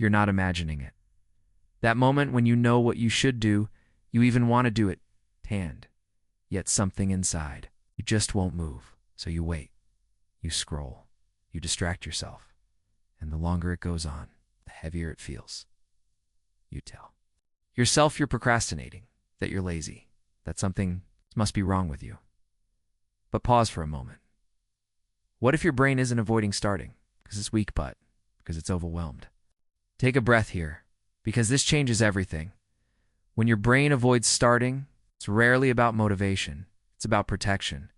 You're not imagining it. That moment when you know what you should do, you even want to do it, hand. Yet something inside, you just won't move. So you wait. You scroll. You distract yourself. And the longer it goes on, the heavier it feels. You tell yourself you're procrastinating, that you're lazy, that something must be wrong with you. But pause for a moment. What if your brain isn't avoiding starting because it's weak, but because it's overwhelmed? Take a breath here, because this changes everything. When your brain avoids starting, it's rarely about motivation. It's about protection.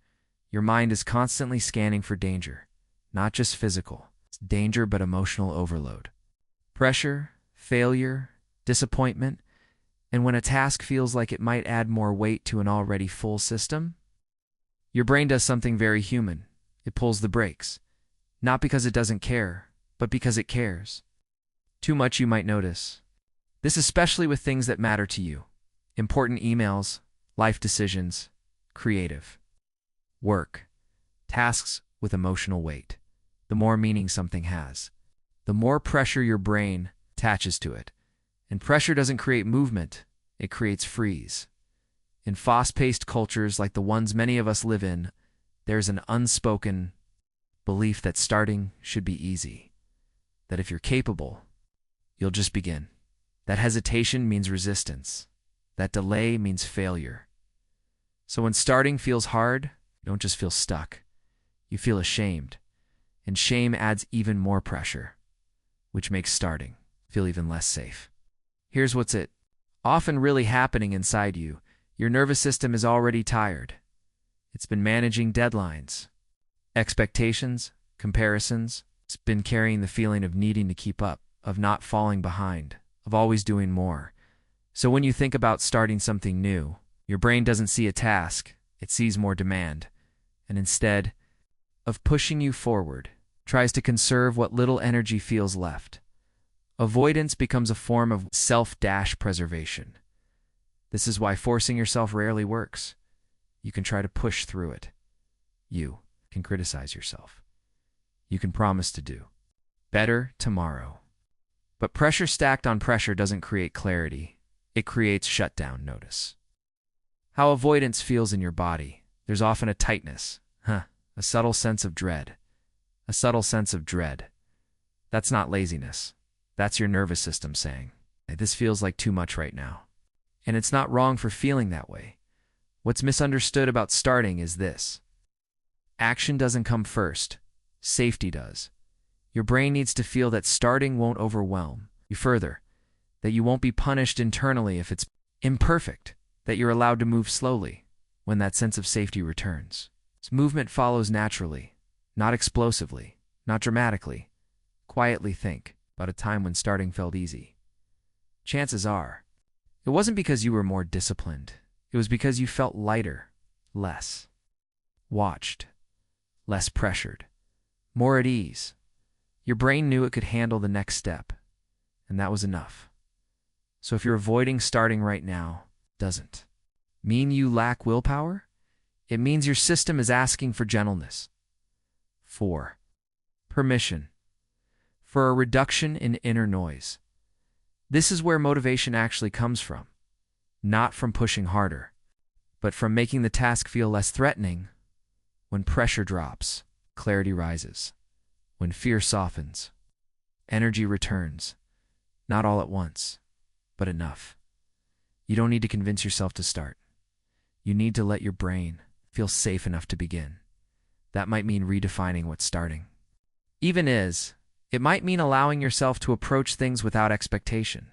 Your mind is constantly scanning for danger, not just physical. It's danger, but emotional overload. Pressure, failure, disappointment, and when a task feels like it might add more weight to an already full system, your brain does something very human. It pulls the brakes. Not because it doesn't care, but because it cares. Too much, you might notice. This especially with things that matter to you. Important emails, life decisions, creative work, tasks with emotional weight. The more meaning something has, the more pressure your brain attaches to it. And pressure doesn't create movement, it creates freeze. In fast-paced cultures like the ones many of us live in, there's an unspoken belief that starting should be easy. That if you're capable, you'll just begin. That hesitation means resistance. That delay means failure. So when starting feels hard, you don't just feel stuck. You feel ashamed. And shame adds even more pressure, which makes starting feel even less safe. Here's what's often really happening inside you. Your nervous system is already tired. It's been managing deadlines, expectations, comparisons. It's been carrying the feeling of needing to keep up, of not falling behind, of always doing more. So when you think about starting something new, your brain doesn't see a task, it sees more demand. And instead of pushing you forward, tries to conserve what little energy feels left. Avoidance becomes a form of self-preservation. This is why forcing yourself rarely works. You can try to push through it. You can criticize yourself. You can promise to do better tomorrow. But pressure stacked on pressure doesn't create clarity. It creates shutdown. Notice how avoidance feels in your body. There's often a tightness, a subtle sense of dread. A subtle sense of dread. That's not laziness. That's your nervous system saying, hey, this feels like too much right now. And it's not wrong for feeling that way. What's misunderstood about starting is this. Action doesn't come first. Safety does. Your brain needs to feel that starting won't overwhelm you further, that you won't be punished internally if it's imperfect, that you're allowed to move slowly when that sense of safety returns. Movement follows naturally, not explosively, not dramatically. Quietly think about a time when starting felt easy. Chances are, it wasn't because you were more disciplined. It was because you felt lighter, less watched, less pressured, more at ease. Your brain knew it could handle the next step, and that was enough. So if you're avoiding starting right now, doesn't mean you lack willpower. It means your system is asking for gentleness, for permission, for a reduction in inner noise. This is where motivation actually comes from, not from pushing harder, but from making the task feel less threatening. When pressure drops, clarity rises. When fear softens, energy returns. Not all at once, but enough. You don't need to convince yourself to start. You need to let your brain feel safe enough to begin. That might mean redefining what starting even is. It might mean allowing yourself to approach things without expectation.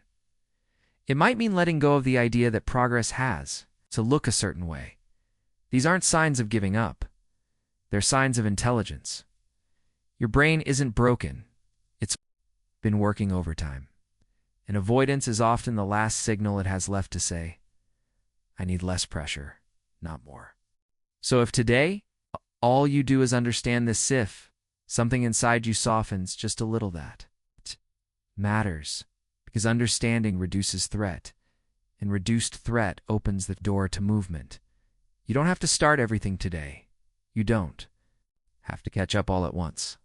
It might mean letting go of the idea that progress has to look a certain way. These aren't signs of giving up. They're signs of intelligence. Your brain isn't broken. It's been working overtime. And avoidance is often the last signal it has left to say, I need less pressure, not more. So if today, all you do is understand this, if something inside you softens just a little, that it matters, because understanding reduces threat, and reduced threat opens the door to movement. You don't have to start everything today. You don't have to catch up all at once.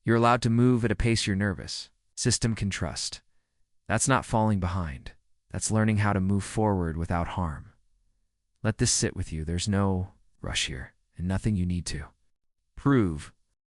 You're allowed to move at a pace your nervous system can trust. That's not falling behind. That's learning how to move forward without harm. Let this sit with you. There's no rush here, and nothing you need to prove.